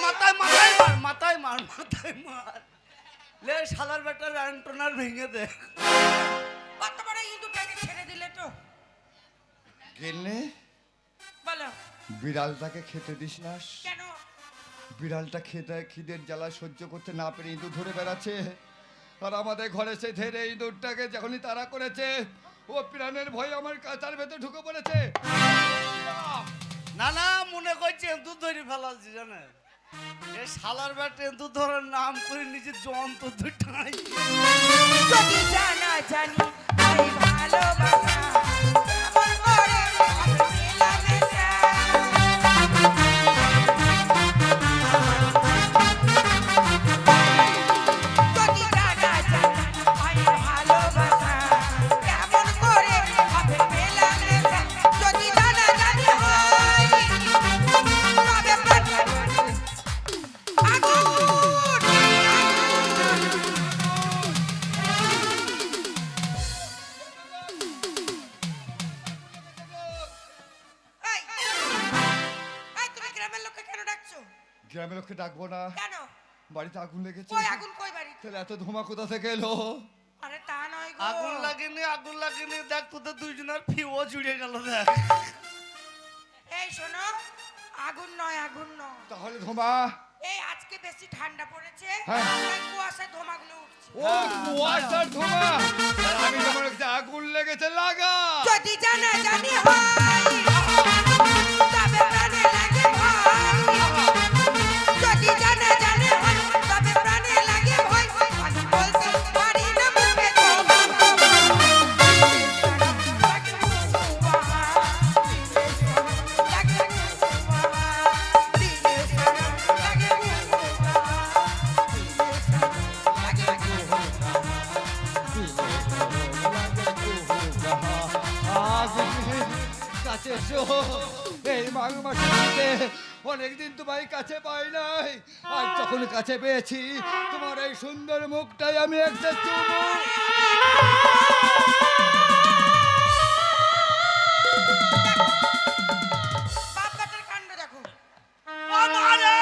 মাথায় মাথায় মার মাথায় মার মাথায় মার লে শালার বেটা অ্যান্টোনার ভেঙে দে কত বড় ইঁদুরটাকে ছেড়ে দিলে তো গেলে বলো বিড়ালটাকে খেতে দিস না কেন বিড়ালটা খিদের জ্বালা সহ্য করতে না পেরে ইঁদুর ধরে বেড়াচ্ছে আর আমাদের ঘরে সে ধরে ইঁদুরটাকে যখনই তাড়া করেছে ও প্রাণের ভয় আমার কাঁচার ভেতর ঢুকে পড়েছে। না না মনে করছে এঁদুর ধরে ফেলাচ্ছি জানে এ শালার বেটা এঁদুর ধরার নাম করে নিজের যন্ত্র দুটাই যদি জানা জানি আমি ভালোবাসা আমার করে মেলামেশা যদি জানা জানি আমি ভালোবাসা কেমন করে হবে মেলামেশা যদি জানা জানি হয় তবে আগুন এই এই তুমি গ্রামের লোককে কেন ডাকছো গ্রামের লোককে ডাকবো না, কেন বাড়িতে আগুন লেগেছে। কই আগুন কই বাড়ি তাহলে এত ধোঁয়া কোথা থেকে এলো? আরে তা নয় গো আগুন লাগেনি দেখ তোদের দুইজনের ফিও জুড়ে গেল দেখ এই শোনো আগুন নয় তাহলে ধোঁয়া? এই আজকে বেশি ঠান্ডা পড়েছে হ্যাঁ। তাই কুয়াশায় ধোঁয়াগুলো উঠছে ও কুয়াশার ধোঁয়া। আর আমি যখন বলছি আগুন লেগেছে লাগা। যদি জানা জানি হয় তবে প্রাণে লাগে ভয় যদি জানা জানি হয় তবে প্রাণে লাগে ভয় আমি বলতে পারি না মুখে তোমার কাছে এসো, এই মাঘ মাসে অনেকদিন তোমায় কাছে পাই নাই, আর যখন কাছে পেয়েছি তোমার এই সুন্দর মুখটাই আমি একটা চুমু। বাপ বেটার কাণ্ড দেখো ও মারে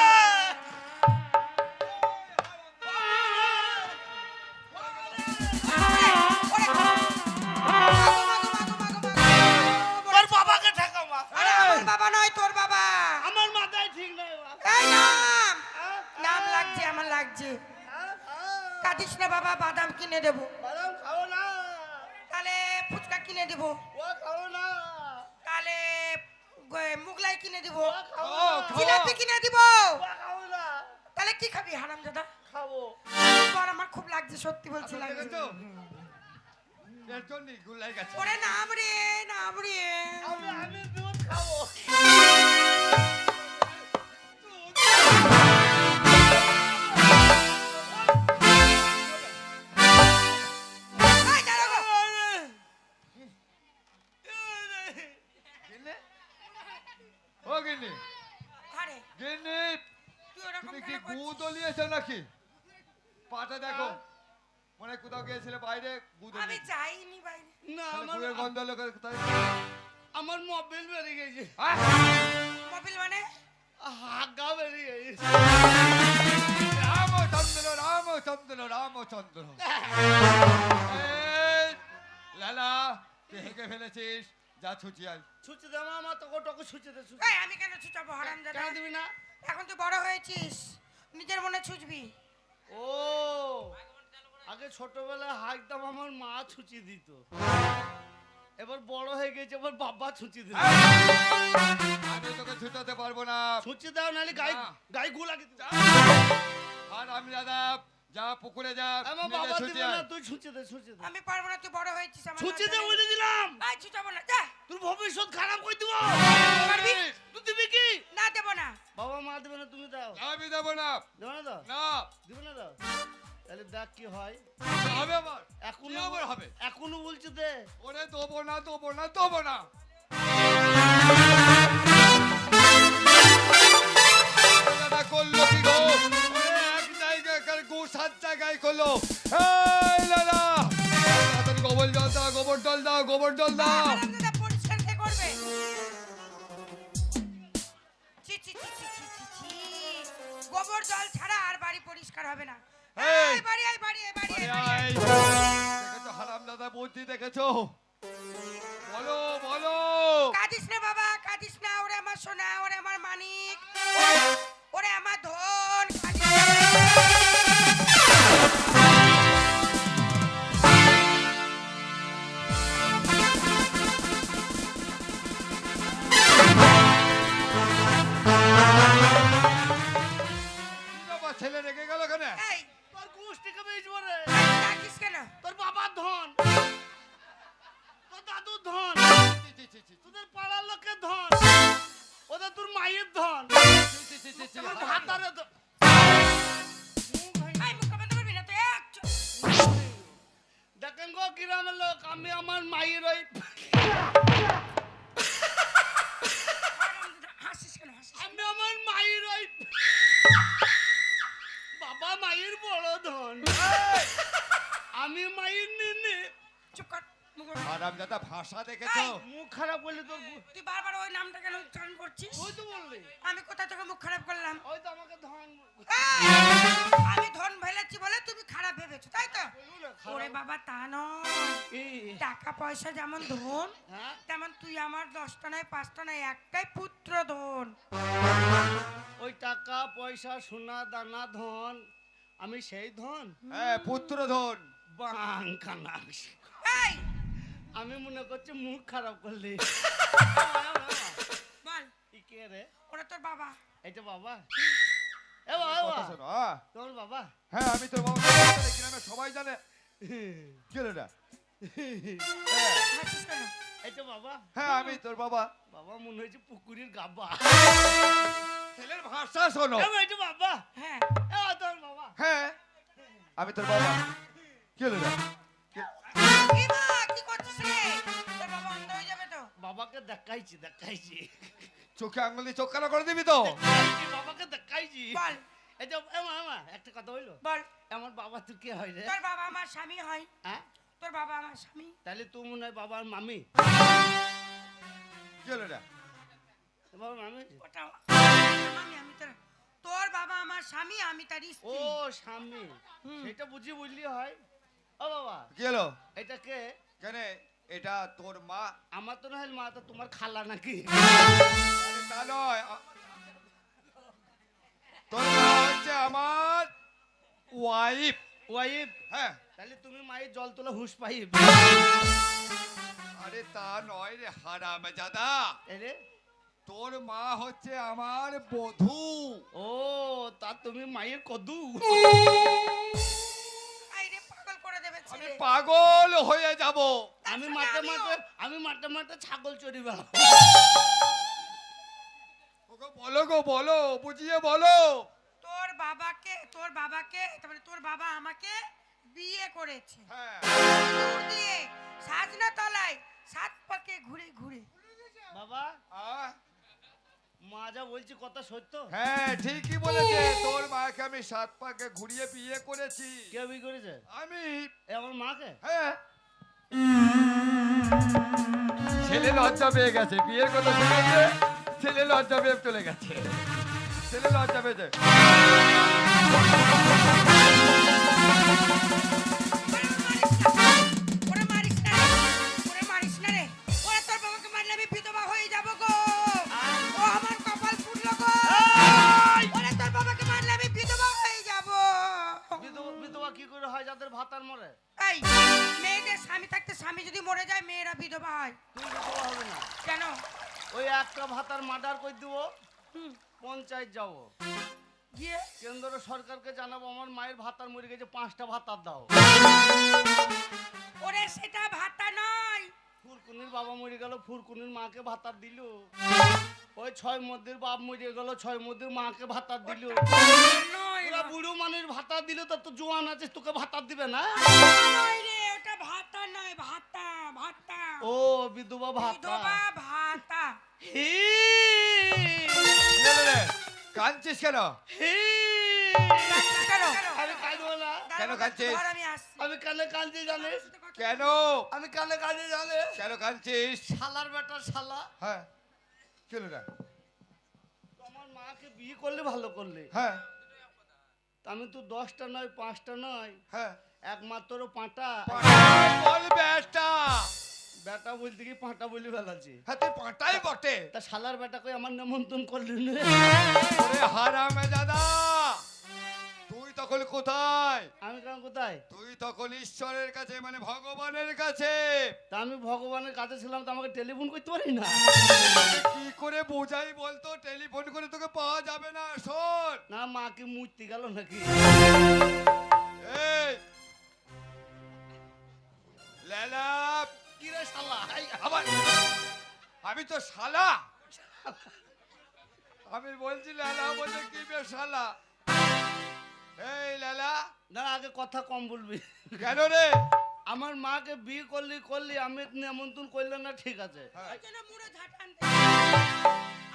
তোর বাবাকে ঠেকা মা আরে আমার বাবা নয় তোর বাবা আমার মাথায় ঠিক নাই মা এই নাম নাম লাগছে আমার লাগছে কাটিস না বাবা বাদাম কিনে দেবো বাদাম খাও না তাহলে ফুচকা কিনে দেবো ও খাও না তাহলে মুগলাই কিনে দিব খাও, খাও। জিলাপি কিনে দিব ও খাও না তাহলে কি খাবি হারামজাদা খাবো তোর আমার খুব লাগছে সত্যি বলছি লাগছে দেখেছো? এর জন্যই গুলাই গেছে। ওরে নাম রে আমি দুধ খাবো এই দাঁড়া গো। গিন্নি? ও গিন্নি, আরে গিন্নি, তুই ওরকম তুমি কি কেন করছিস? গুঁতো নিয়েছো নাকি? পাটা দেখো, মনে হয় কোথাও গিয়েছিলে বাইরে গুঁতো আমি নিয়ে। যাইনি বাইরে না তাহলে গুঁড়ের গন্ধ লোক কোথায়? আমার মোবাইল বেরিয়ে গেছে আহ! মোবিল মানে হাগা বেরিয়ে গেছে রামচন্দ্র রামচন্দ্র রামচন্দ্র। এই, লালা, তুই হেগে ফেলেছিস, যা ছুচি আয়। ছুচি দে মামা তোকে তোকে ছুচি দে ছুচি এই আমি কেন ছুটাবো হারামজাদা কেন দিবি না এখন তুই বড় হয়েছিস নিজের মনে ছুটবি ও আগে ছোটবেলায় হাইকদাম আমার মা ছুচি দিত এবার বড় হয়ে গেছে এবার বাবা ছুচি দিত আমি তোকে ছুটাতে পারবো না। ছুচি দাও নাহলে গাই না। গাই গু লাগিয়ে দিবে আর আমি দাদা, যা পুকুরে যা, আমার নিজে বাবা ছুটি দিবে না আয়। তুই ছুচি দে ছুচি দে আমি পারবো না তুই বড় হয়েছিস আমার ছুচি দে লজ্জা নেই। বলে দিলাম এই ছুটাবো না যা তোর ভবিষ্যৎ খারাপ করে দিব পারবি? তুই দিবি কি না দেবো না বাবা মা দেবে না তুমি দাও আমি দেবো না। দেবে না দাও না, দিবে না দাও তাহলে দেখ কি হয় হবে আমার। এখনো কি আবার হবে? এখনো বলছে দে ওরে দেবো না, দেবো না, দেবো না। দাদা করলো কি গো? ওরে এক জায়গায় গু 7 জায়গায় করলো। এই লালা, তাড়াতাড়ি গোবর জল দাও, গোবর জল দাও, গোবর জল দাও। হারামজাদা পরিষ্কার কে করবে ছি ছি ছি ছি ছি ছি ছি গোবর জল ছাড়া আর বাড়ি পরিষ্কার হবে না। এই! এই বাড়ি আয়, বাড়ি আয়, বাড়ি আয়, বাড়ি আয়। দেখেছো হারামজাদা বুদ্ধি দেখেছো? বলো বলো। কাঁদিস না বাবা, কাঁদিস না। ওরে আমার সোনা, ওরে আমার মানিক, ওরে আমার ধন। কাঁদিস না। কি বাবা, ছেলে রেগে গেল কেন? এই, তোর গোষ্ঠীকে বেচবো রে। ডাকিস কেন? তোর বাবার ধন, তোর দাদুর ধন, ছি, ছি, ছি, ছি, তোদের পাড়ার লোকের ধন, ওদের তোর মায়ের ধন, ছি, ছি, ছি, ছি, ছি, তোর হারামজাদা। ভাতারের ধন। এই, মুখ বন্ধ করবি না তো? দেখেন গো গ্রামের লোক, আমি আমার মায়ের ওই হাসিস কেন? হাসিস কেন? আমি আমার মায়ের ওই বাবা মায়ের বড় ধন, আমি মায়ের নেনে। চুপ কর, মুখ বন্ধ কর। হারামজাদা ভাষা দেখেছো? মুখ খারাপ করলে তোর তুই বারবার ওই নামটা কেন উচ্চারণ করছিস? ওই তো বললি, আমি কোথা থেকে মুখ খারাপ করলাম? ওই তো আমাকে ধন এই, আমি ধন ভেলেছি বলে তুমি খারাপ ভেবেছো, তাই তো? ওরে বাবা, তা নয়। টাকা পয়সা যেমন ধন, হ্যাঁ তেমন তুই আমার 10টা নয় 5টা নয় একটাই পুত্র ধন। ওই টাকা পয়সা সোনা দানা ধন, আমি সেই ধন হ্যাঁ, পুত্র ধন। বাংকানা। এই, আমি মনে করছি মুখ খারাপ করলি। বল, ই কে রে? ওরা তোর বাবা। এটা বাবা? এ বাবা, এ কথা বাবা, শোনো, হ্যাঁ। তোমার বাবা? হ্যাঁ, আমি তোর বাবা। গ্রামে সবাই জানে। কি হলো এটা? হ্যাঁ, হাসিস কেন? এটা বাবা? হ্যাঁ, আমি তোর বাবা। বাবা মনে হয়েছে পুকুরের গাব্বা। ছেলের ভাষা শোনো। এ এটা বাবা? হ্যাঁ, এ তোর বাবা? হ্যাঁ, আমি তোর বাবা। কি হলো এটা? কি মা, কি করছিস রে? তোর বাবা অন্ধ হয়ে যাবে তো। বাবাকে দেখাইছি দেখাইছি চোখে আঙুল দিয়ে চোখ কানা করে দিবি তো? দেখাইছি, বাবাকে দেখাইছি। বল, এটা এমা একটা কথা হইলো, বল। আমার বাবা তুই কে হয় রে? তোর বাবা আমার স্বামী হয়। হ্যাঁ, তোর বাবা আমার স্বামী। তাহলে তুই মনে হয় বাবার মামি। কি হলো এটা? বাবার মামি? ওটা আমি তোর, তোর বাবা আমার স্বামী, আমি তার ও স্ত্রী। স্বামী, হুম। সেটা বুঝি বললি হয়। ও বাবা, কি হলো? এটা কে? কেন? এটা তোর মা? আমার তো না হয় মা, তো তোমার খালা নাকি? আরে তা নয়। তোর মা হচ্ছে আমার ওয়াইফ। ওয়াইফ? হ্যাঁ। তাহলে তুমি মায়ের জল তোলা হুশ পাইব। আরে তা নয় রে হারামজাদা। এরে তোর মা হচ্ছে আমার বধূ। ও, তা তুমি মায়ের কদু? আইরে পাগল করে দেবে আমি ছেলে। পাগল হয়ে যাব। আমি মাঠে মাঠে, আমি মাঠে মাঠে ছাগল চড়ি বেড়াবো। ওগো বলো গো, বলো, বুঝিয়ে বলো। তোর বাবাকে তারপরে তোর বাবা আমাকে বিয়ে করেছে। হ্যাঁ। দূর দিয়ে সাজনা তলায় 7 পাকে ঘুরে ঘুরে। বাবা, আহ, মা যা বলছি কথা সত্য? হ্যাঁ, ঠিকই বলেছে। তোর মাকে আমি 7 পাকে ঘুরিয়ে বিয়ে করেছি। কে বিয়ে করেছে? আমি। এ আমার মাকে? হ্যাঁ। ছেলে লজ্জা পেয়ে গেছে, বিয়ের কথা শুনেছে। ছেলে লজ্জা পেয়ে চলে গেছে। ছেলে লজ্জা পেয়েছে। ওরে মারিস না, ওরে মারিস না রে। ওরে তোর বাবাকে মারলে আমি বিধবা হয়ে যাব গো। ও আমার কপাল ফুটলো গো। ওরে তোর বাবাকে মারলে আমি বিধবা হয়ে যাব। বিধবা কি করে হয় যাদের ভাতার মরে? এই, মেয়েদের স্বামী থাকতে স্বামী যদি মরে যায় মেয়েরা বিধবা হয়। তুমি বিধবা হবে না। কেন? ওই একটা ভাতার মার্ডার করে দেবো, হুম, পঞ্চায়েত যাবো, গিয়ে কেন্দ্র সরকারকে জানাবো আমার মায়ের ভাতার মরে গেছে, 5টা ভাতার দাও। ওরে সেটা ভাতা নয়। ফুরকুনির বাবা মরে গেল, ফুরকুনির মাকে ভাতার দিল। ওই 6 মধ্যের বাপ মরে গেল, 6 মধ্যের মাকে ভাতার দিল। নয় ওরা বুড়ো মানুষ ভাতা দিল, তা তো জোয়ান আছে, তোকে ভাতার দিবে না? নয় রে, ওটা ভাতা নয়, ভাতা ভাতা। ও বিধবা ভাতা। বিধবা ভাতা। হি কি হলো রে? কাঁদছিস কেন? হি কেন? আমি কাঁদবো না। কেন কাঁদছিস? ধর, আমি আসছি। আমি কানে কাঁদছি জানিস? কেন? আমি কানে কাঁদছি জানিস? কেন কাঁদছিস? শালার বেটা শালা, হ্যাঁ। কি হলো রে? আমার মাকে বিয়ে করলে ভালো করলে, হ্যাঁ। তা আমি তো 10টা নয় 5টা নয় হ্যাঁ একমাত্র পাঁটা। বল বেটা। বেটা বলতে কি পাঁটা বলি বেলাছি। হ্যাঁ তুই পাঁটাই বটে। তা শালার বেটা কই আমার নিমন্ত্রণ করলেন না? ওরে হারামে দাদা, তুই তখন কোথায়? আমি কেন কোথায়? তুই তখন ঈশ্বরের কাছে মানে ভগবানের কাছে। তা আমি ভগবানের কাছে ছিলাম, তো আমাকে টেলিফোন করতে পারি না? কি করে বোঝাই বলতো? টেলিফোন করে তোকে পাওয়া যাবে না। শোন, না মা কি মুচতে গেল নাকি? এই লেলা, কি রে শালা? আবার আমি তো শালা, আমি বলছি লেলা বলে কি বে শালা? এই লেলা, না আগে কথা কম বলবি। কেন রে? আমার মাকে বিয়ে করলি আমি নিমন্ত্রণ করলে না, ঠিক আছে। ওই জন্য মুড়ে ঝাঁটান দে।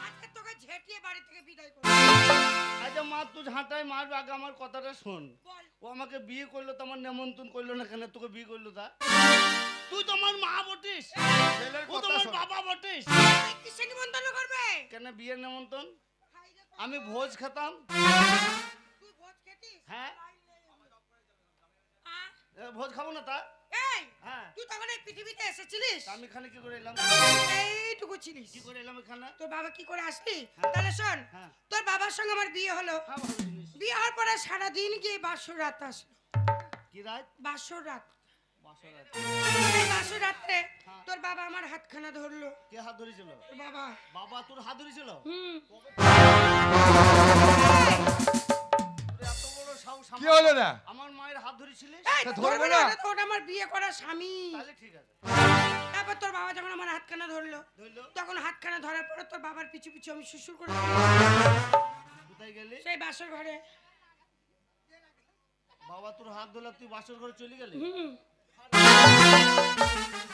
আজকে তোকে ঝেঁটিয়ে বাড়ি থেকে বিদায় করব। আচ্ছা মা তুই ঝাঁটাই মারবে, আগে আমার কথাটা শোন। বল। ও আমাকে বিয়ে করলো তো আমার নিমন্ত্রণ করলো না কেন? তোকে বিয়ে করলো তা? তুই তো আমার মা বটিস, ছেলের ও তো কথা আমার শোন। বাবা বটিস। তুই কিসে নিমন্ত্রণ করবে? কেন বিয়ের নিমন্ত্রণ? হাই রে তোর। আমি ভোজ খেতাম। তুই ভোজ খেতিস? হ্যাঁ। আ? ভোজ খাবো না তা? এই হ্যাঁ। তুই তখন এই পৃথিবীতে এসেছিলিস? তা আমি এখানে কি করে এলাম? এইটুকু ছিলিস। কি করে এলাম এখানে? তোর বাবা কি করে আসলি? হ্যাঁ। তাহলে শোন, হ্যাঁ। তোর বাবার সঙ্গে আমার বিয়ে হলো। হ্যাঁ ভালো জিনিস। বিয়ে হওয়ার পরে সারাদিন গিয়ে বাসর রাত আসলো। কি রাত? বাসর রাত। বাসর রাত। এই বাসর রাত্রে হ্যাঁ। তোর বাবা আমার হাতখানা ধরলো। কে হাত ধরেছিল? তোর বাবা। বাবা তোর হাত ধরেছিল? হুম। তোর এত বড় সাহস! কি হলো না? আমার মায়ের হাত ধরেছিলিস? এই, তা ধরবে ধরবে না, না? ওটা তো ওটা আমার বিয়ে করা স্বামী। তাহলে ঠিক আছে। তারপর তোর বাবা যখন আমার হাতখানা ধরলো, ধরলো? তখন হাতখানা ধরার পরে তোর বাবার পিছু পিছু আমি শ্বশুর করে কোথায় গেলি? সেই বাসর ঘরে। বাবা তোর হাত ধরলে তুই বাসর ঘরে চলে গেলি? হুম।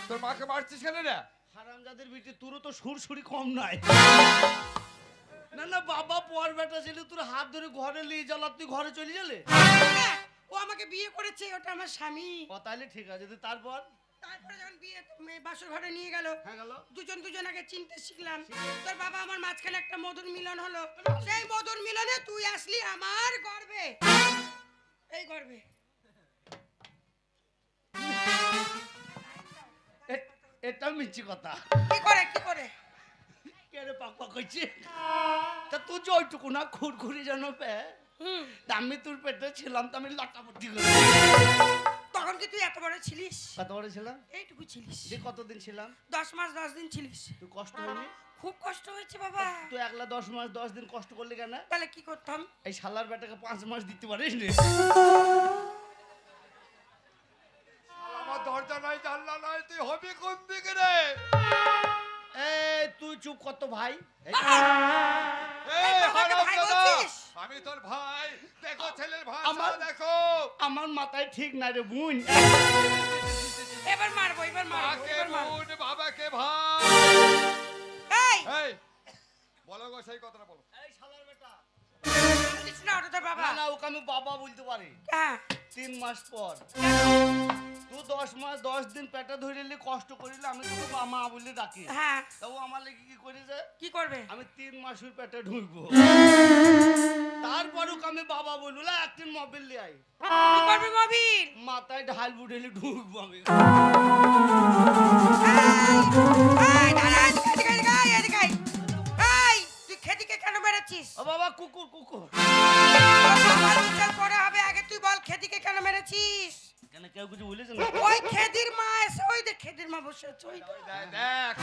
তোর মাকে মারছিস কেন রে? হারামজাদের বিটি, তোরও তো সুরসুরি কম নাই। না না, বাবা পর বেটা ছিল, তোর হাত ধরে ঘরে নিয়ে গেল, তুই ঘরে চলে গেলে? না, ও আমাকে বিয়ে করেছে, ওটা আমার স্বামী। ও তাহলে ঠিক আছে। তো তারপর? তারপরে যখন বিয়ে বাসর ঘরে নিয়ে গেল, হ্যাঁ গেল। দুজন দুজনকে চিনতে শিখলাম। তোর বাবা আমার মাঝখানে একটা মধুর মিলন হলো। সেই মধুর মিলনে তুই আসলি আমার গর্ভে। এই গর্ভে। এটা মিছি কথা। কি করে কি করে? কে রে পাক পাক করছি? তা তুই যে ওইটুকু না খুরখুরি যেন পে, হুম। তা আমি তোর পেটে ছিলাম, তো আমি লটাপটি করি। তখন কি তুই এত বড় ছিলিস? কত বড় ছিলাম? এইটুকু ছিলিস। যে কতদিন ছিলাম? 10 মাস 10 দিন ছিলিস। তুই কষ্ট হয়নি? খুব কষ্ট হয়েছে বাবা। তুই একলা 10 মাস 10 দিন কষ্ট করলি কেন? তাহলে কি করতাম? এই শালার বেটাকে 5 মাস দিতে পারিস নি? আমার দরজা নাই, জানলা নাই, তুই হবি কোন দিকে রে? এই তুই চুপ কর তো ভাই। এই, এই বাবাকে ভাই হারামজাদা, বলছিস? আমি তোর ভাই। দেখো ছেলের ভাষা আমার- দেখো। আমার মাথায় ঠিক নাই রে বোন। এবার মারবো এবার মারবো মাকে এবার মারবো। বোন, বাবাকে ভাই। এই এই বলো গো, সেই কথাটা বলো। এই শালার বেটা। বলিস না, ওটা তোর বাবা। না না, ওকে আমি বাবা বলতে পারি। হ্যাঁ। 3 মাস পর তুই 10 মাস 10 দিন পেটে ধরিলি, কষ্ট করিলি, আমি তোকে মা বলে ডাকি। হ্যাঁ। তা ও আমার লেগে কি করেছে? কি করবে? আমি 3 মাস ওর পেটে ঢুকবো, তারপর ওকে আমি বাবা বলবো। একদিন মোবাইল নিয়ে আই, কি করবে মোবিল? মাথায় ঢাল বুড়েলি ঢুকবো আমি। এই দাঁড়া, এদিকে এদিকে আয়, এদিকে আয়। এই তুই খেদিকে কেন মেরেছিস? ও বাবা, কুকুর কুকুর। আমার বিচার পরে হবে, আগে তুই বল খেদিকে কেন মেরেছিস? কেন কেউ কিছু বলেছে না? ওই খেদির মা এসে, ওই দেখ খেদির মা বসে আছে, ওই দেখ। দেখ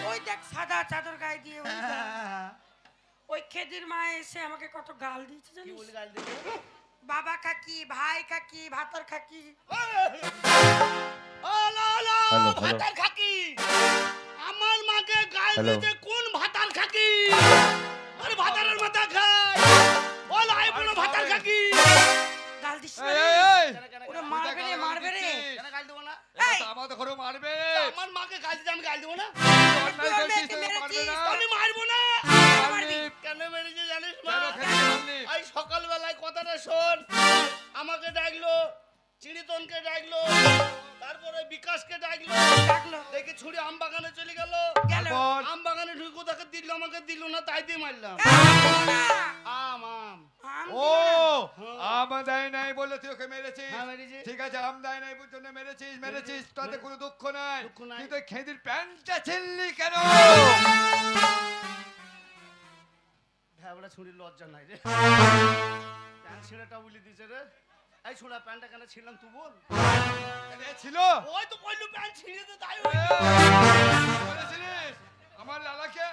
ওই দেখ সাদা চাদর গায়ে দিয়ে, ওই দেখ। ওই খেদির মা এসে আমাকে কত গাল দিয়েছে কি জানিস? বলে গাল দিবে? বাবা কাকি, ভাই কাকি, ভাতার কাকি। হ্যালো, ভাতার খাকি। আমার মাকে গাল দিতে কোন ভাতার খাকি? আরে ভাতারের মাথা খায়। বল আই বলো ভাতার খাকি। গাল দিস না এই, রে। এই, কেন কেন ওরে কেন? মারবে রে, মারবে রে। কেন গাল দেবো না? এটা এই, তো আমাদের ঘরে মারবে। আমার মাকে গাল দিতে আমি গাল দেবো না? অন্যায় তুই ওর করছিস, মেয়েকে তোকে মারবে মেরেছিস, না। আমি মারবো না। মারবি। কেন মেরেছে জানিস মা? কেন খেতে পারলি? এই সকালবেলায় কথাটা শোন। আমাকে ডাকলো, চিড়িতনকে ডাকলো, তারপরে বিকাশকে ডাকলো। ডাকলো। দেখি ছুরি আম বাগানে চলে গেল। গেল। তারপর? আম বাগানে ঢুকে তাকে দিল আমাকে দিল না তাই দিয়ে মারলাম। আম আম ও আম দেয় নাই বলে তুই ওকে মেরেছিস? হ্যাঁ, মেরেছি। ঠিক আছে, আম দেয় নাই বুঝ জন্য মেরেছিস তাতে কোনো দুঃখ নাই। দুঃখ নাই। তুই তো খেদির প্যান্টটা ছিললি কেন? ভ্যাবড়া ছুরি লজ্জা নাই রে। প্যান্ট ছিঁড়াটা বলি দিছে রে। এই ছোড়া প্যান্টটা কেন ছিঁড়লাম তুই বল। এ ছিল ওই তো কইলো প্যান্ট ছিঁড়ে দে তাই এ, বলেছিলিস আমার লালাকে?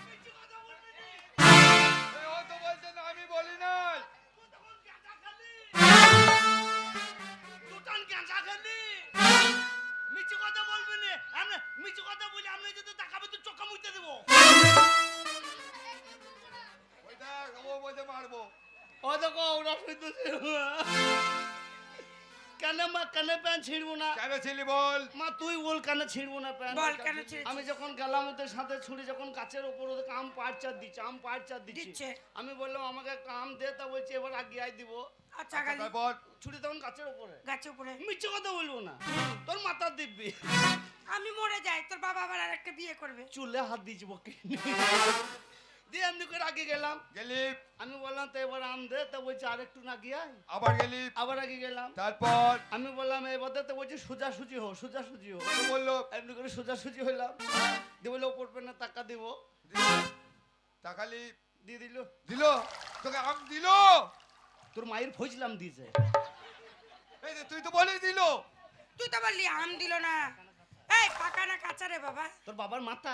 মিথ্যে কথা বলবি না। এ, ও তো বলছে না আমি বলি নাই। তুই তখন গাঁজা খালি। দুটান গাঁজা খালি। মিথ্যে কথা বলবি না। আমরা মিথ্যে কথা বলি আমরা যদি তাকাবে তো চোখা মুইতে দেব। ওই দেখ ও বলছে মারবো। ও দেখো ওরা শুইতেছে। কেন মা কেন প্যান্ট ছিঁড়বো না? কেন ছিলি বল? মা তুই বল কেন ছিঁড়বো না প্যান্ট? বল কেন ছিঁড়েছিস? আমি যখন গেলাম ওদের সাথে ছুরি যখন গাছের ওপর ওদের আম পাড়চার দিচ্ছে দিচ্ছে দিচ্ছে। আমি বললাম আমাকে একটা আম দে, তা বলছে এবার আগে আই দিব। আচ্ছা গালি তারপর ছুরি তখন গাছের ওপরে। গাছে উপরে মিথ্যে কথা বলবো না, তোর মাথা দিব্যি। আমি মরে যাই, তোর বাবা আবার আরেকটা বিয়ে করবে। চুলে হাত দিয়েছি বকে দিয়ে এমনি করে আগে গেলাম। গেলি, আমি বললাম তো এবার আম দে, তা বলছে আরেকটু না গিয়ে আয়। আবার গেলি, আবার আগে গেলাম। তারপর আমি বললাম এবার তো বলছে সোজাসুজি হো সোজাসুজি হো। ও বললো এমনি করে সোজাসুজি হইলাম। দিয়ে বললো ওপর পেনে টাকা দিব। তাকালি, দিয়ে দিল। দিল তোকে আম দিল। তোর মায়ের ফজলাম দিয়েছে। এই যে তুই তো বলেই দিল। তুই তো বললি আম দিল না। এই পাকা না কাঁচা রে বাবা? তোর বাবার মাথা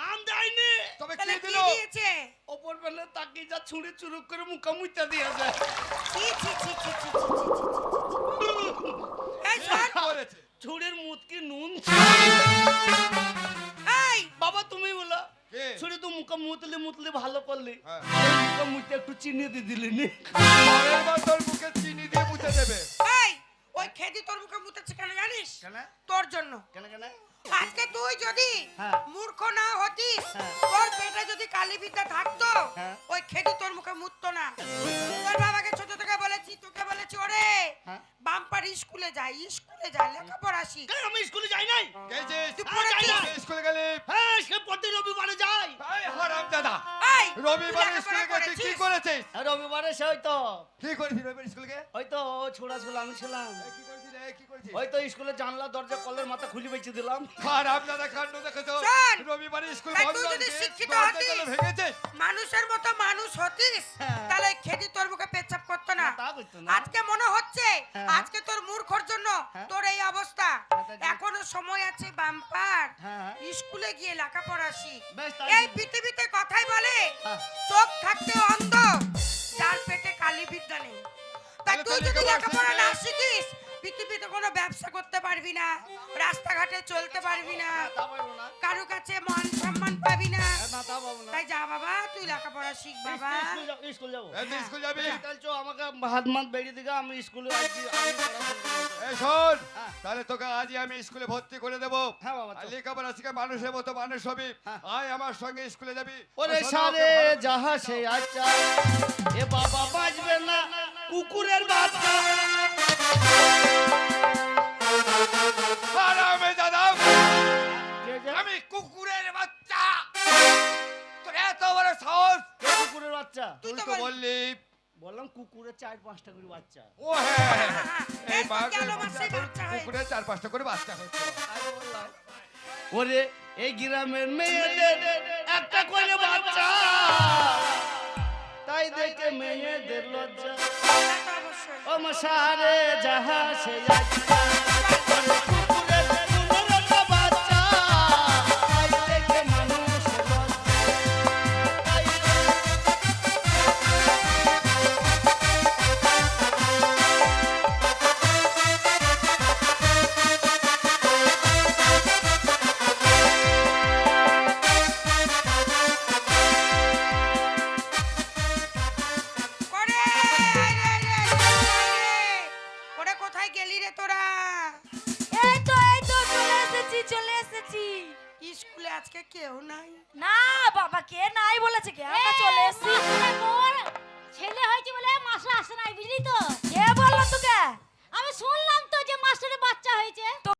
আম দেয়নি। তবে তাহলে কি কি দিল? দিয়েছে? ওপর পেলে তাকিয়ে যা ছুঁড়ে চুরুক করে মুখা মুইতা দিয়েছে। ছি ছি ছি ছি ছি ছি ছি ছি। এই শোন, করেছে ছুরির মুখ কি নুন। এই বাবা তুমি বলো কে? ছুরি তো মুখা মুতলে ভালো করলি। হ্যাঁ। মুখা মুইতে একটু চিনি দিয়ে দিলি নি। পরের বার তোর মুখে চিনি দিয়ে মুছে দেবে। এই ওই খেদি তোর মুখে মুতেছে কেন জানিস? কেন তোর জন্য। কেন কেন? আজকে তুই যদি হ্যাঁ। মূর্খ না হতিস, হ্যাঁ। তোর পেটে যদি কালী বিদ্যা থাকতো, হ্যাঁ। ওই খেদি তোর মুখে মুততো না। তোর বাবাকে ছোট থেকে বলেছি, তোকে বলেছি ওরে হ্যাঁ। বাম্পার স্কুলে যা লেখাপড়া শিখ। কেন আমি স্কুলে যাই নাই? গেছিস? তুই যাই পড়েছিস? না। স্কুলে গেলি? হ্যাঁ সে প্রতি রবিবারে যাই। এই হারামজাদা, এই রবিবার তুই স্কুলে লেখাপড়া গেছিস, কি করেছিস? করেছিস? রবিবারে সে হয়তো কি করেছিস রবিবার স্কুলে গিয়ে? হয়তো ছোড়া ছিল আমি ছিলাম। এই কি করেছিস রে? কি করেছিস? হয়তো স্কুলে জানলা দরজা কলের মাথা খুলে বেঁচে দিলাম। হারামজাদা কাণ্ড দেখেছো? শোন, রবিবার স্কুল তাই বন্ধ তুই যদি আছে, শিক্ষিত দরজা হতিস, কেন ভেঙেছিস? মানুষের মতো মানুষ হতিস, হ্যাঁ। তাহলে খেদি তোর মুখে পেচ্ছাপ করতো না। না, তা করতো না। আজকে মনে হচ্ছে হ্যাঁ। আজকে তোর মূর্খর জন্য হ্যাঁ। তোর এই অবস্থা। হ্যাঁ, তাই তো। এখনো সময় আছে বাম্পার, হ্যাঁ। স্কুলে গিয়ে লেখাপড়া শিখ। বেশ, তাই এই করবো। পৃথিবীতে কথাই বলে হ্যাঁ। চোখ থাকতে অন্ধ, যার পেটে কালী বিদ্যা নেই। তাই তাহলে তুই তুই যদি লেখাপড়া লেখাপড়া না শিখবি? শিখিস, পৃথিবীতে কোনো ব্যবসা করতে পারবি না, রাস্তাঘাটে চলতে পারবি না, তা পারবো না। কারো কাছে মান সম্মান পাবি না। না তা পাবো না। তাই যা বাবা, তুই লেখাপড়া শিখ বাবা। স্কুল যাবো। এই তুই স্কুল যাবি? তাহলে চো আমাকে হাত মাত বেরিয়ে দিকে আমি স্কুলে আজকে আমি পড়াশোনা করবো। এই শোন, হ্যাঁ। তাহলে তোকে আজই আমি স্কুলে ভর্তি করে দেবো। হ্যাঁ বাবা, আর চল। লেখাপড়া শিখে মানুষের মতো মানুষ হবি। হ্যাঁ। আয় আমার সঙ্গে স্কুলে যাবি। ওরে শোনো, সারে ওকে ভালো- যাহা সে আচ্ছা এ বাবা বাঁচবে না কুকুরের বাচ্চা। হারামজাদা, কে যে? আমি কুকুরের বাচ্চা। তোর এত বড় সাহস? কে কুকুরের বাচ্চা? তুই তুই তো তো বললি। বললাম কুকুরের 4-5টা করে বাচ্চা। ও হ্যাঁ, এই এই তো বাঘের গেল বাচ্চা মাসে তোর বাচ্চা হয়েছে। কুকুরের 4-5টা করে বাচ্চা হচ্ছে। আরে বললাম, ওরে এই গ্রামের মেয়েদের একটা করে বাচ্চা, তাই দেখে মেয়েদের লজ্জা। তা তো অবশ্যই। ও মশারে যাহা সে আচ্ছা ওরে কুকুরের 15টা বাচ্চা, তাই দেখে মানুষ লজ্জা। তাই করে, আয় রে, আয় রে, আয় রে, আয় রে। ওরে কোথায় গেলি রে তোরা? এই তো চলে এসেছি। স্কুলে আজকে কেউ নাই। না বাবা, কে নাই বলেছে, কে আমরা চলে এসেছি।